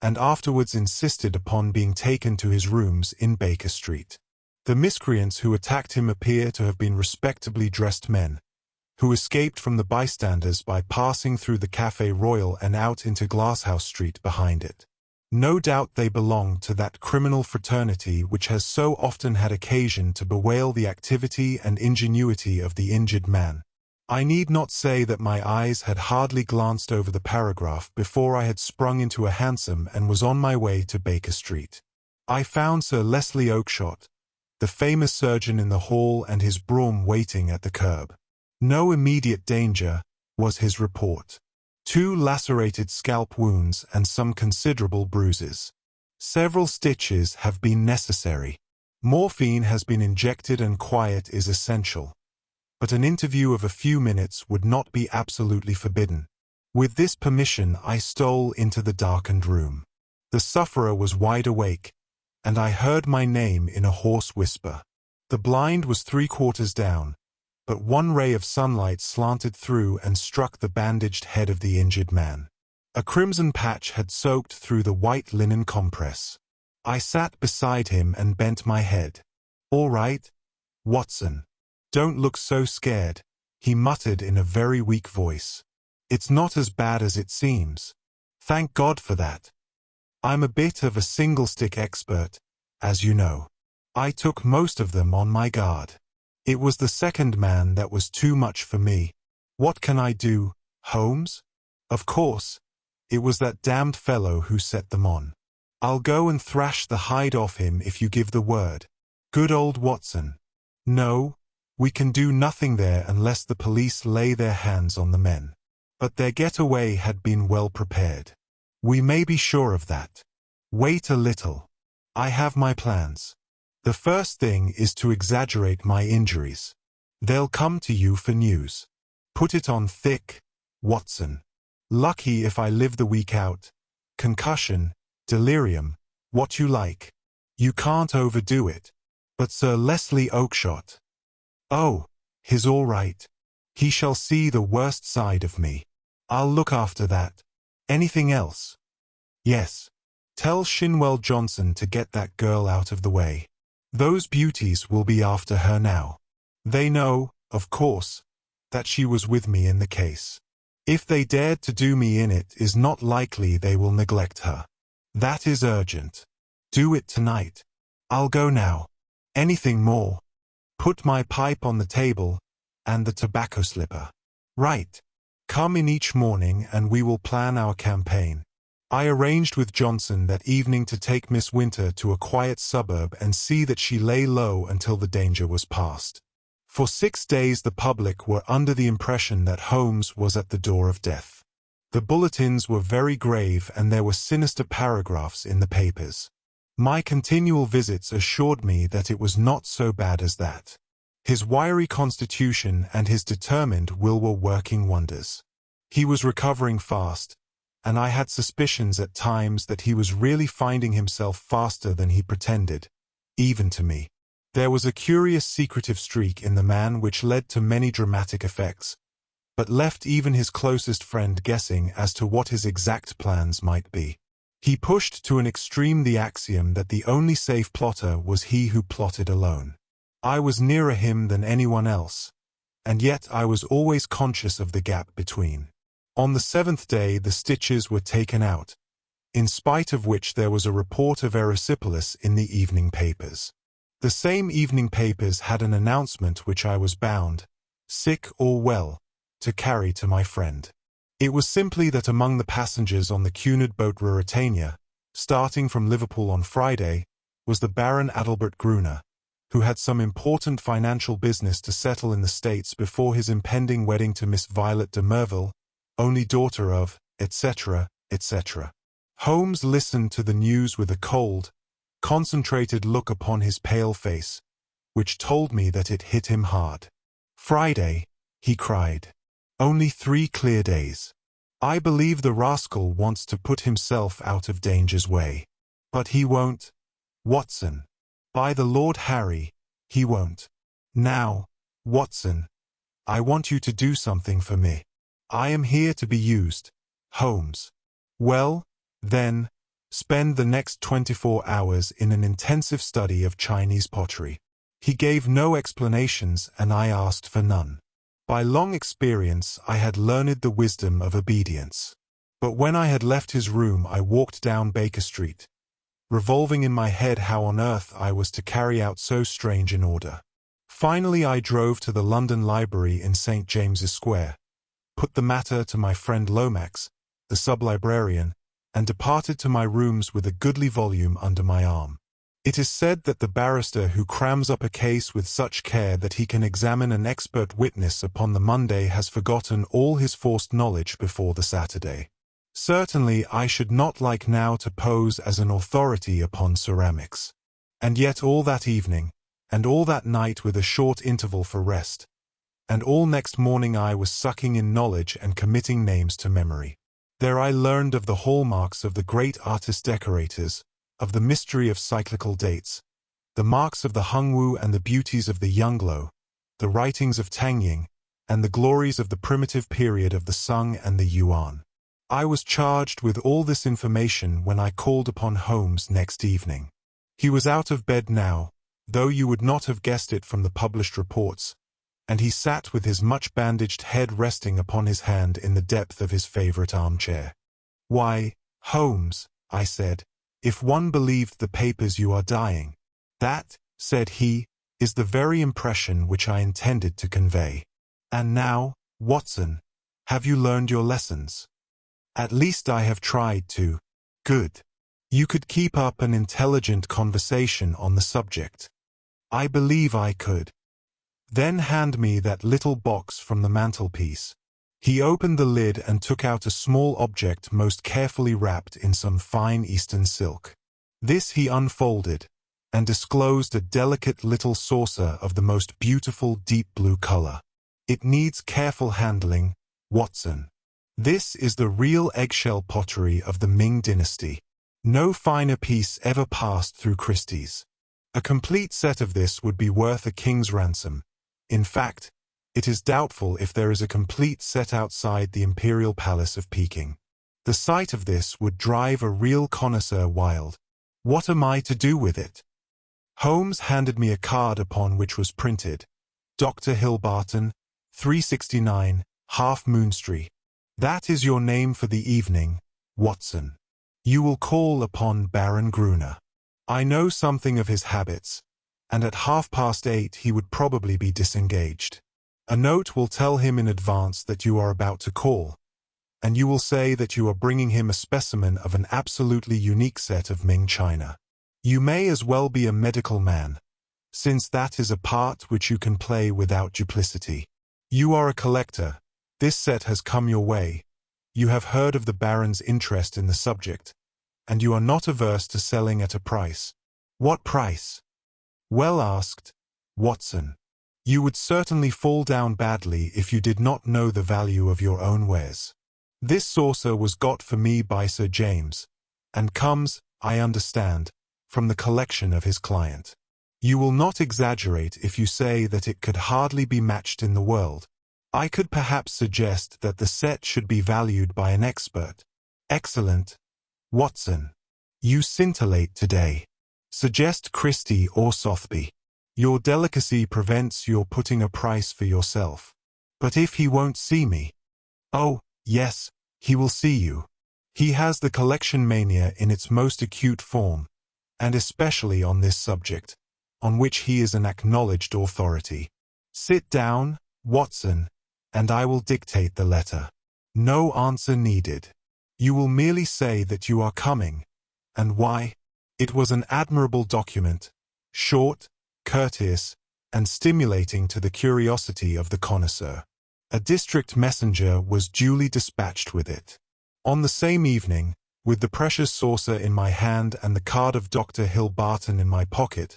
and afterwards insisted upon being taken to his rooms in Baker Street. The miscreants who attacked him appear to have been respectably dressed men, who escaped from the bystanders by passing through the Café Royal and out into Glasshouse Street behind it. No doubt they belonged to that criminal fraternity which has so often had occasion to bewail the activity and ingenuity of the injured man. I need not say that my eyes had hardly glanced over the paragraph before I had sprung into a hansom and was on my way to Baker Street. I found Sir Leslie Oakshott, the famous surgeon, in the hall and his brougham waiting at the curb. No immediate danger, was his report. 2 lacerated scalp wounds and some considerable bruises. Several stitches have been necessary. Morphine has been injected and quiet is essential. But an interview of a few minutes would not be absolutely forbidden. With this permission I stole into the darkened room. The sufferer was wide awake, and I heard my name in a hoarse whisper. The blind was 3/4 down, but one ray of sunlight slanted through and struck the bandaged head of the injured man. A crimson patch had soaked through the white linen compress. I sat beside him and bent my head. "All right, Watson. Don't look so scared," he muttered in a very weak voice. "It's not as bad as it seems. Thank God for that. I'm a bit of a single-stick expert, as you know. I took most of them on my guard. It was the second man that was too much for me. What can I do, Holmes? Of course, it was that damned fellow who set them on. I'll go and thrash the hide off him if you give the word. Good old Watson. No, we can do nothing there unless the police lay their hands on the men. But their getaway had been well prepared. We may be sure of that. Wait a little. I have my plans. The first thing is to exaggerate my injuries. They'll come to you for news. Put it on thick, Watson. Lucky if I live the week out. Concussion, delirium, what you like. You can't overdo it. But Sir Leslie Oakshott. Oh, he's all right. He shall see the worst side of me. I'll look after that. Anything else? Yes. Tell Shinwell Johnson to get that girl out of the way. Those beauties will be after her now. They know, of course, that she was with me in the case. If they dared to do me in it is not likely they will neglect her. That is urgent. Do it tonight. I'll go now. Anything more? Put my pipe on the table, and the tobacco slipper. Right. Come in each morning and we will plan our campaign. I arranged with Johnson that evening to take Miss Winter to a quiet suburb and see that she lay low until the danger was past. For 6 days the public were under the impression that Holmes was at the door of death. The bulletins were very grave and there were sinister paragraphs in the papers. My continual visits assured me that it was not so bad as that. His wiry constitution and his determined will were working wonders. He was recovering fast, and I had suspicions at times that he was really finding himself faster than he pretended, even to me. There was a curious secretive streak in the man which led to many dramatic effects, but left even his closest friend guessing as to what his exact plans might be. He pushed to an extreme the axiom that the only safe plotter was he who plotted alone. I was nearer him than anyone else, and yet I was always conscious of the gap between. On the 7th day the stitches were taken out, in spite of which there was a report of erysipelas in the evening papers. The same evening papers had an announcement which I was bound, sick or well, to carry to my friend. It was simply that among the passengers on the Cunard boat Ruritania, starting from Liverpool on Friday, was the Baron Gruner, who had some important financial business to settle in the States before his impending wedding to Miss Violet de Merville, only daughter of, etc., etc. Holmes listened to the news with a cold, concentrated look upon his pale face, which told me that it hit him hard. "Friday," he cried. "Only 3 clear days. I believe the rascal wants to put himself out of danger's way. But he won't, Watson. By the Lord Harry, he won't. Now, Watson, I want you to do something for me. I am here to be used, Holmes. Well, then, spend the next 24 hours in an intensive study of Chinese pottery." He gave no explanations, and I asked for none. By long experience I had learned the wisdom of obedience. But when I had left his room I walked down Baker Street, revolving in my head how on earth I was to carry out so strange an order. Finally I drove to the London Library in St. James's Square, put the matter to my friend Lomax, the sub-librarian, and departed to my rooms with a goodly volume under my arm. It is said that the barrister who crams up a case with such care that he can examine an expert witness upon the Monday has forgotten all his forced knowledge before the Saturday. Certainly I should not like now to pose as an authority upon ceramics. And yet all that evening, and all that night with a short interval for rest, and all next morning I was sucking in knowledge and committing names to memory. There I learned of the hallmarks of the great artist-decorators, of the mystery of cyclical dates, the marks of the Hongwu and the beauties of the Yonglo, the writings of Tang Ying, and the glories of the primitive period of the Sung and the Yuan. I was charged with all this information when I called upon Holmes next evening. He was out of bed now, though you would not have guessed it from the published reports, and he sat with his much-bandaged head resting upon his hand in the depth of his favorite armchair. "Why, Holmes," I said, "if one believed the papers you are dying." "That," said he, "is the very impression which I intended to convey. And now, Watson, have you learned your lessons?" "At least I have tried to." "Good. You could keep up an intelligent conversation on the subject." "I believe I could." "Then hand me that little box from the mantelpiece." He opened the lid and took out a small object most carefully wrapped in some fine Eastern silk. This he unfolded, and disclosed a delicate little saucer of the most beautiful deep blue color. "It needs careful handling, Watson. This is the real eggshell pottery of the Ming dynasty. No finer piece ever passed through Christie's. A complete set of this would be worth a king's ransom. In fact, it is doubtful if there is a complete set outside the Imperial Palace of Peking. The sight of this would drive a real connoisseur wild. What am I to do with it?" Holmes handed me a card upon which was printed, "Dr. Hill Barton, 369, Half Moon Street. That is your name for the evening, Watson. You will call upon Baron Gruner. I know something of his habits, and at 8:30 he would probably be disengaged. A note will tell him in advance that you are about to call, and you will say that you are bringing him a specimen of an absolutely unique set of Ming china. You may as well be a medical man, since that is a part which you can play without duplicity. You are a collector. This set has come your way. You have heard of the Baron's interest in the subject, and you are not averse to selling at a price." "What price?" "Well asked, Watson. You would certainly fall down badly if you did not know the value of your own wares. This saucer was got for me by Sir James, and comes, I understand, from the collection of his client. You will not exaggerate if you say that it could hardly be matched in the world. I could perhaps suggest that the set should be valued by an expert." "Excellent, Watson. You scintillate today. Suggest Christie or Sotheby." Your delicacy prevents your putting a price for yourself. But if he won't see me? Oh, yes, he will see you. He has the collection mania in its most acute form, and especially on this subject, on which he is an acknowledged authority. Sit down, Watson, and I will dictate the letter. No answer needed. You will merely say that you are coming, and why. It was an admirable document, short, courteous, and stimulating to the curiosity of the connoisseur. A district messenger was duly dispatched with it. On the same evening, with the precious saucer in my hand and the card of Dr. Hill Barton in my pocket,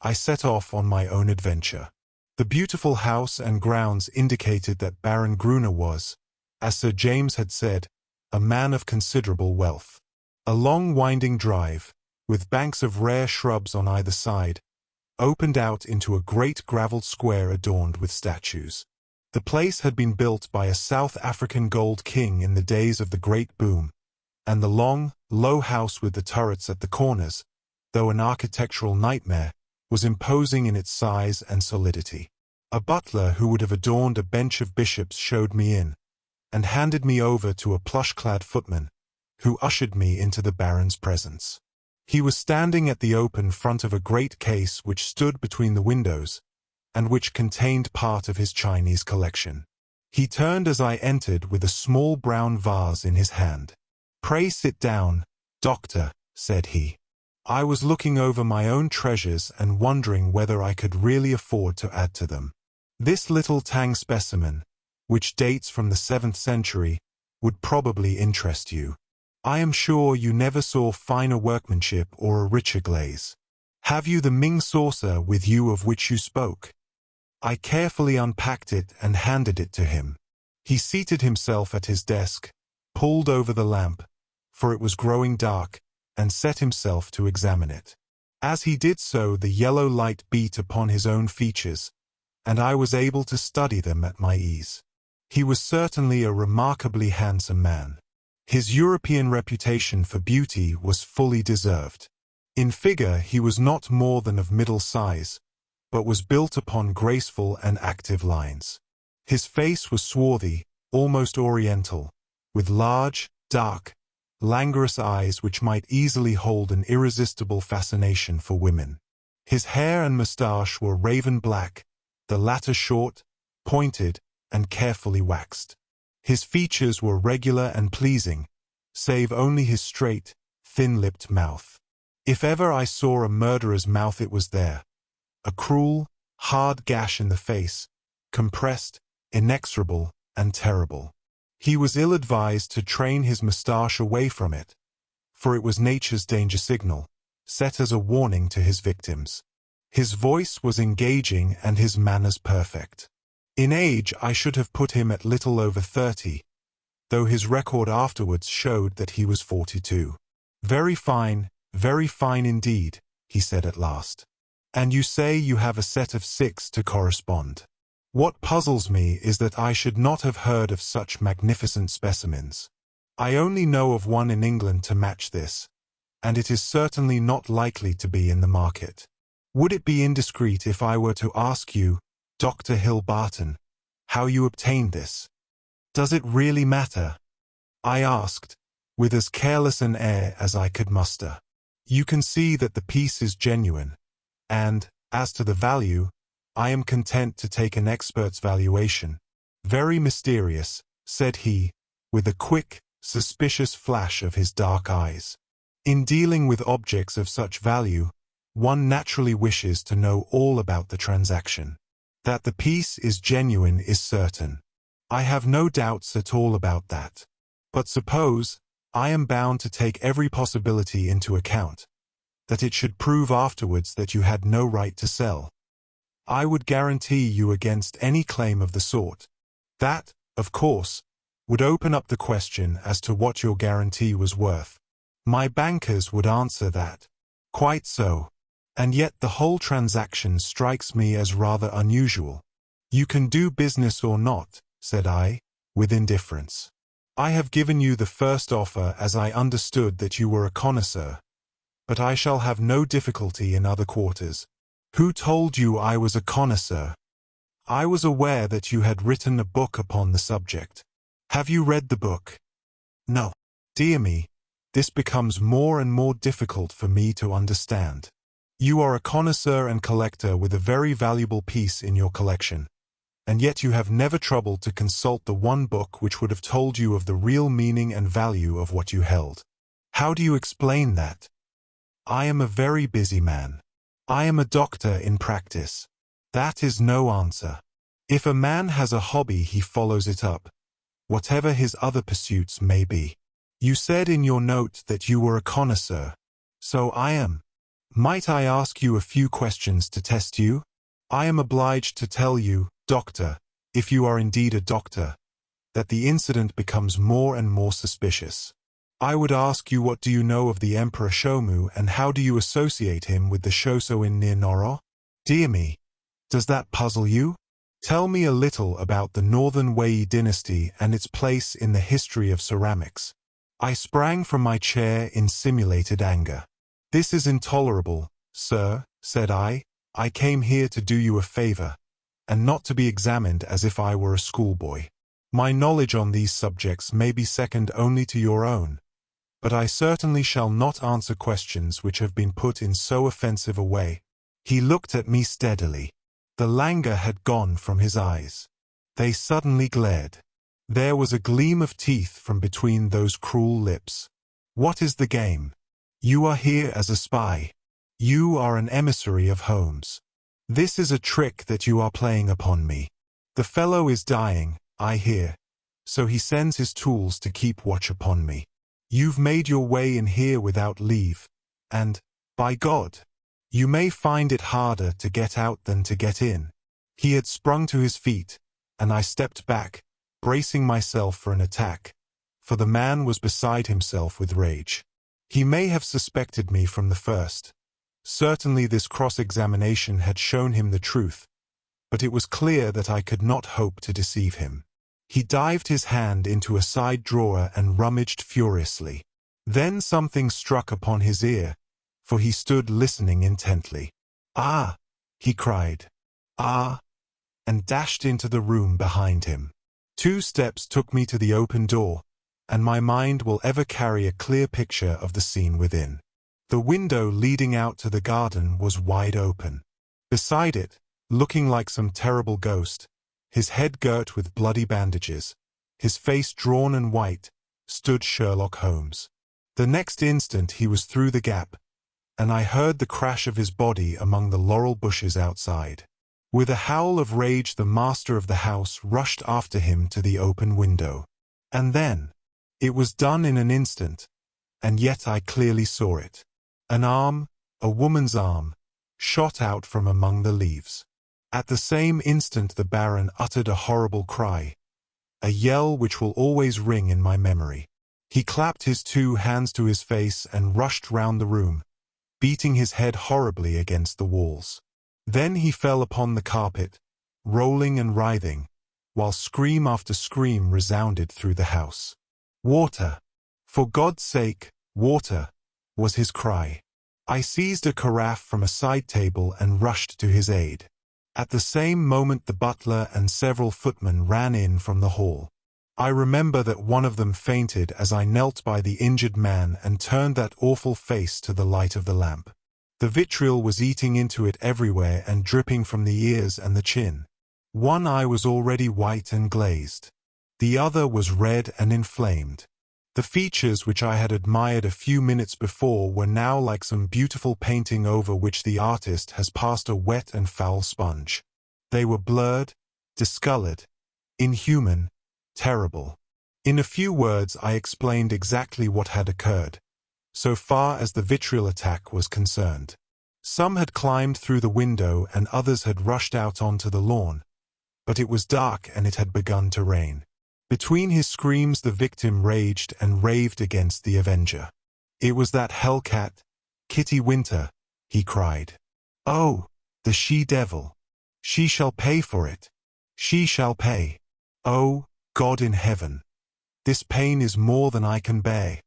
I set off on my own adventure. The beautiful house and grounds indicated that Baron Gruner was, as Sir James had said, a man of considerable wealth. A long winding drive, with banks of rare shrubs on either side, opened out into a great gravelled square adorned with statues. The place had been built by a South African gold king in the days of the great boom, and the long, low house with the turrets at the corners, though an architectural nightmare, was imposing in its size and solidity. A butler who would have adorned a bench of bishops showed me in, and handed me over to a plush-clad footman, who ushered me into the Baron's presence. He was standing at the open front of a great case which stood between the windows, and which contained part of his Chinese collection. He turned as I entered with a small brown vase in his hand. "Pray sit down, doctor," said he. I was looking over my own treasures and wondering whether I could really afford to add to them. This little Tang specimen, which dates from the 7th century, would probably interest you. I am sure you never saw finer workmanship or a richer glaze. Have you the Ming saucer with you of which you spoke? I carefully unpacked it and handed it to him. He seated himself at his desk, pulled over the lamp, for it was growing dark, and set himself to examine it. As he did so, the yellow light beat upon his own features, and I was able to study them at my ease. He was certainly a remarkably handsome man. His European reputation for beauty was fully deserved. In figure he was not more than of middle size, but was built upon graceful and active lines. His face was swarthy, almost oriental, with large, dark, languorous eyes which might easily hold an irresistible fascination for women. His hair and moustache were raven black, the latter short, pointed, and carefully waxed. His features were regular and pleasing, save only his straight, thin-lipped mouth. If ever I saw a murderer's mouth it was there. A cruel, hard gash in the face, compressed, inexorable, and terrible. He was ill-advised to train his moustache away from it, for it was nature's danger signal, set as a warning to his victims. His voice was engaging and his manners perfect. In age I should have put him at little over 30, though his record afterwards showed that he was 42. Very fine indeed," he said at last. "And you say you have a set of 6 to correspond. What puzzles me is that I should not have heard of such magnificent specimens. I only know of one in England to match this, and it is certainly not likely to be in the market. Would it be indiscreet if I were to ask you, Dr. Hill Barton, how you obtained this? Does it really matter?" I asked, with as careless an air as I could muster. "You can see that the piece is genuine, and, as to the value, I am content to take an expert's valuation." "Very mysterious," said he, with a quick, suspicious flash of his dark eyes. "In dealing with objects of such value, one naturally wishes to know all about the transaction. That the piece is genuine is certain. I have no doubts at all about that. But suppose, I am bound to take every possibility into account, that it should prove afterwards that you had no right to sell. I would guarantee you against any claim of the sort. That, of course, would open up the question as to what your guarantee was worth. My bankers would answer that. Quite so. And yet the whole transaction strikes me as rather unusual. You can do business or not, said I, with indifference. I have given you the first offer as I understood that you were a connoisseur, but I shall have no difficulty in other quarters. Who told you I was a connoisseur? I was aware that you had written a book upon the subject. Have you read the book? No. Dear me, this becomes more and more difficult for me to understand. You are a connoisseur and collector with a very valuable piece in your collection, and yet you have never troubled to consult the one book which would have told you of the real meaning and value of what you held. How do you explain that? I am a very busy man. I am a doctor in practice. That is no answer. If a man has a hobby, he follows it up, whatever his other pursuits may be. You said in your note that you were a connoisseur. So I am. Might I ask you a few questions to test you? I am obliged to tell you, doctor, if you are indeed a doctor, that the incident becomes more and more suspicious. I would ask you, what do you know of the Emperor Shomu, and how do you associate him with the Shoso Inn near Noro? Dear me, does that puzzle you? Tell me a little about the Northern Wei dynasty and its place in the history of ceramics. I sprang from my chair in simulated anger. This is intolerable, sir, said I. I came here to do you a favor, and not to be examined as if I were a schoolboy. My knowledge on these subjects may be second only to your own, but I certainly shall not answer questions which have been put in so offensive a way. He looked at me steadily. The languor had gone from his eyes. They suddenly glared. There was a gleam of teeth from between those cruel lips. What is the game? You are here as a spy. You are an emissary of Holmes. This is a trick that you are playing upon me. The fellow is dying, I hear, so he sends his tools to keep watch upon me. You've made your way in here without leave, and, by God, you may find it harder to get out than to get in. He had sprung to his feet, and I stepped back, bracing myself for an attack, for the man was beside himself with rage. He may have suspected me from the first. Certainly this cross-examination had shown him the truth, but it was clear that I could not hope to deceive him. He dived his hand into a side drawer and rummaged furiously. Then something struck upon his ear, for he stood listening intently. "Ah!" he cried. "Ah!" and dashed into the room behind him. 2 steps took me to the open door, and my mind will ever carry a clear picture of the scene within. The window leading out to the garden was wide open. Beside it, looking like some terrible ghost, his head girt with bloody bandages, his face drawn and white, stood Sherlock Holmes. The next instant he was through the gap, and I heard the crash of his body among the laurel bushes outside. With a howl of rage, the master of the house rushed after him to the open window. And then, it was done in an instant, and yet I clearly saw it. An arm, a woman's arm, shot out from among the leaves. At the same instant the Baron uttered a horrible cry, a yell which will always ring in my memory. He clapped his 2 hands to his face and rushed round the room, beating his head horribly against the walls. Then he fell upon the carpet, rolling and writhing, while scream after scream resounded through the house. "Water! For God's sake, water!" was his cry. I seized a carafe from a side table and rushed to his aid. At the same moment the butler and several footmen ran in from the hall. I remember that one of them fainted as I knelt by the injured man and turned that awful face to the light of the lamp. The vitriol was eating into it everywhere and dripping from the ears and the chin. One eye was already white and glazed. The other was red and inflamed. The features which I had admired a few minutes before were now like some beautiful painting over which the artist has passed a wet and foul sponge. They were blurred, discolored, inhuman, terrible. In a few words I explained exactly what had occurred, so far as the vitriol attack was concerned. Some had climbed through the window and others had rushed out onto the lawn, but it was dark and it had begun to rain. Between his screams the victim raged and raved against the avenger. "It was that hellcat, Kitty Winter," he cried. "Oh, the she-devil! She shall pay for it! She shall pay! Oh, God in heaven! This pain is more than I can bear."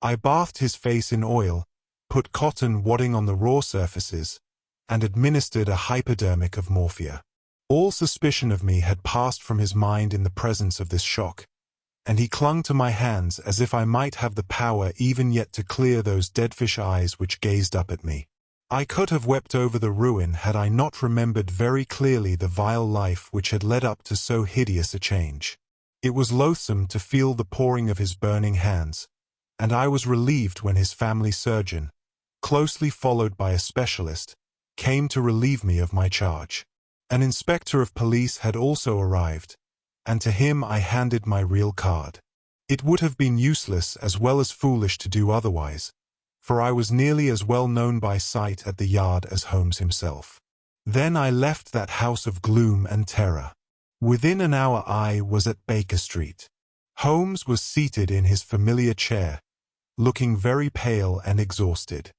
I bathed his face in oil, put cotton wadding on the raw surfaces, and administered a hypodermic of morphia. All suspicion of me had passed from his mind in the presence of this shock, and he clung to my hands as if I might have the power even yet to clear those deadfish eyes which gazed up at me. I could have wept over the ruin had I not remembered very clearly the vile life which had led up to so hideous a change. It was loathsome to feel the pouring of his burning hands, and I was relieved when his family surgeon, closely followed by a specialist, came to relieve me of my charge. An inspector of police had also arrived, and to him I handed my real card. It would have been useless as well as foolish to do otherwise, for I was nearly as well known by sight at the Yard as Holmes himself. Then I left that house of gloom and terror. Within an hour I was at Baker Street. Holmes was seated in his familiar chair, looking very pale and exhausted.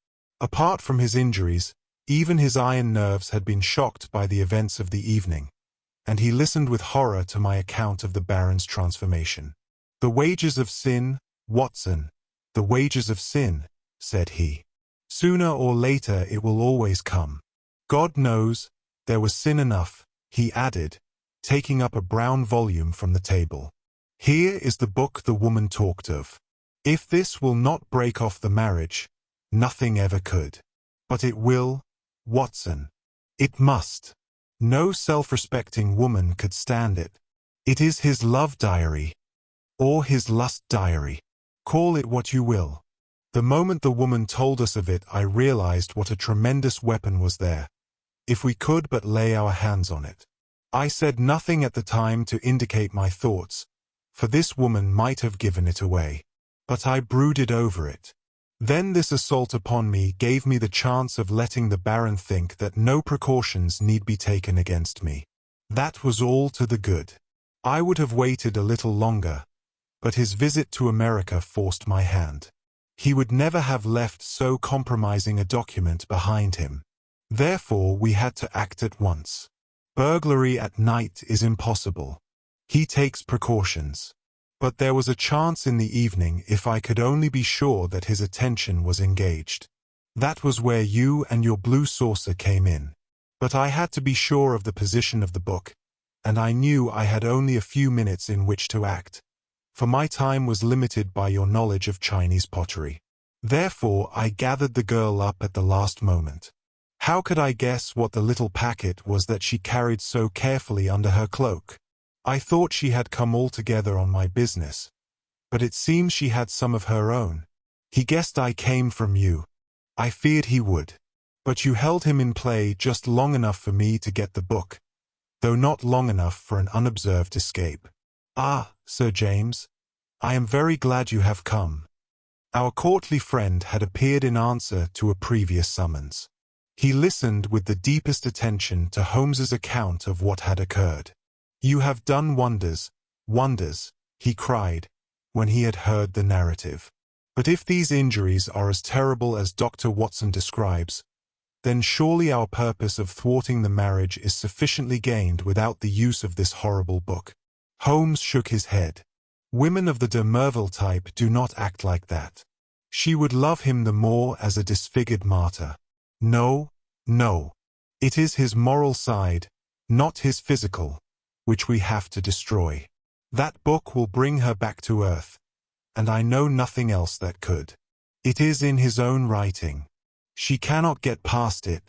Apart from his injuries, even his iron nerves had been shocked by the events of the evening, and he listened with horror to my account of the Baron's transformation. "The wages of sin, Watson, the wages of sin," said he. "Sooner or later it will always come. God knows, there was sin enough," he added, taking up a brown volume from the table. "Here is the book the woman talked of. If this will not break off the marriage, nothing ever could. But it will, Watson. It must. No self-respecting woman could stand it. It is his love diary, or his lust diary. Call it what you will." The moment the woman told us of it, I realized what a tremendous weapon was there, if we could but lay our hands on it. I said nothing at the time to indicate my thoughts, for this woman might have given it away. But I brooded over it. Then this assault upon me gave me the chance of letting the Baron think that no precautions need be taken against me. That was all to the good. I would have waited a little longer, but his visit to America forced my hand. He would never have left so compromising a document behind him. Therefore we had to act at once. Burglary at night is impossible. He takes precautions. But there was a chance in the evening if I could only be sure that his attention was engaged. That was where you and your blue saucer came in. But I had to be sure of the position of the book, and I knew I had only a few minutes in which to act, for my time was limited by your knowledge of Chinese pottery. Therefore I gathered the girl up at the last moment. How could I guess what the little packet was that she carried so carefully under her cloak? I thought she had come altogether on my business, but it seems she had some of her own. He guessed I came from you. I feared he would. But you held him in play just long enough for me to get the book, though not long enough for an unobserved escape. "Ah, Sir James, I am very glad you have come." Our courtly friend had appeared in answer to a previous summons. He listened with the deepest attention to Holmes's account of what had occurred. "You have done wonders, wonders," he cried, when he had heard the narrative. "But if these injuries are as terrible as Dr. Watson describes, then surely our purpose of thwarting the marriage is sufficiently gained without the use of this horrible book." Holmes shook his head. "Women of the de Merville type do not act like that. She would love him the more as a disfigured martyr. No, no. It is his moral side, not his physical, which we have to destroy. That book will bring her back to earth, and I know nothing else that could. It is in his own writing. She cannot get past it."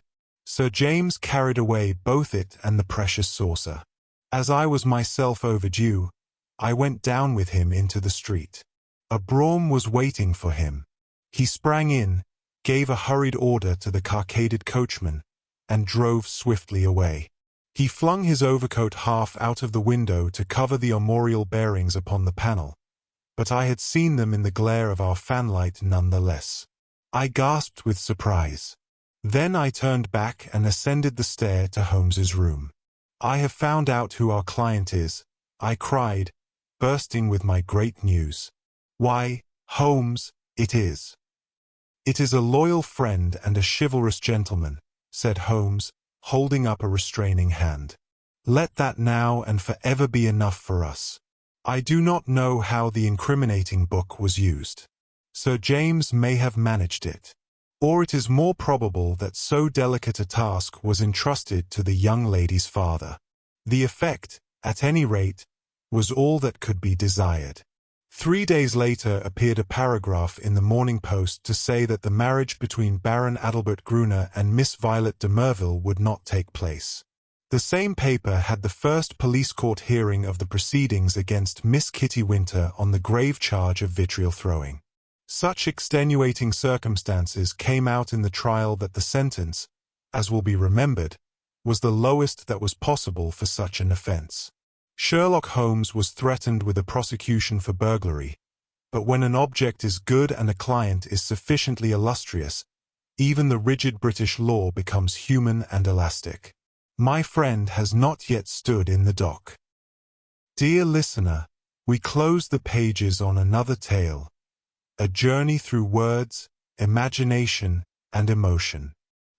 Sir James carried away both it and the precious saucer. As I was myself overdue, I went down with him into the street. A brougham was waiting for him. He sprang in, gave a hurried order to the carcaded coachman, and drove swiftly away. He flung his overcoat half out of the window to cover the armorial bearings upon the panel, but I had seen them in the glare of our fanlight none the less. I gasped with surprise. Then I turned back and ascended the stair to Holmes's room. "I have found out who our client is," I cried, bursting with my great news. "Why, Holmes, it is." "It is a loyal friend and a chivalrous gentleman," said Holmes, holding up a restraining hand. "Let that now and forever be enough for us. I do not know how the incriminating book was used. Sir James may have managed it. Or it is more probable that so delicate a task was entrusted to the young lady's father. The effect, at any rate, was all that could be desired. 3 days later appeared a paragraph in the Morning Post to say that the marriage between Baron Gruner and Miss Violet de Merville would not take place. The same paper had the first police court hearing of the proceedings against Miss Kitty Winter on the grave charge of vitriol throwing. Such extenuating circumstances came out in the trial that the sentence, as will be remembered, was the lowest that was possible for such an offense. Sherlock Holmes was threatened with a prosecution for burglary, but when an object is good and a client is sufficiently illustrious, even the rigid British law becomes human and elastic. My friend has not yet stood in the dock. Dear listener, we close the pages on another tale, a journey through words, imagination, and emotion.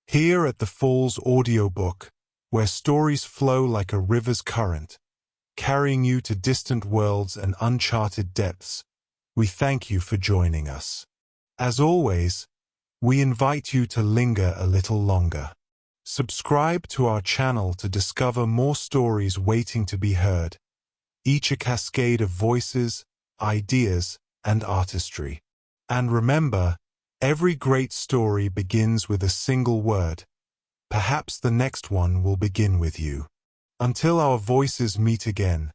Here at the Falls Audiobook, where stories flow like a river's current, carrying you to distant worlds and uncharted depths, we thank you for joining us. As always, we invite you to linger a little longer. Subscribe to our channel to discover more stories waiting to be heard, each a cascade of voices, ideas, and artistry. And remember, every great story begins with a single word. Perhaps the next one will begin with you. Until our voices meet again,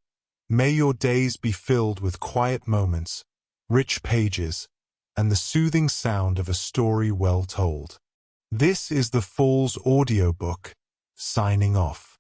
may your days be filled with quiet moments, rich pages, and the soothing sound of a story well told. This is the Falls Audiobook, signing off.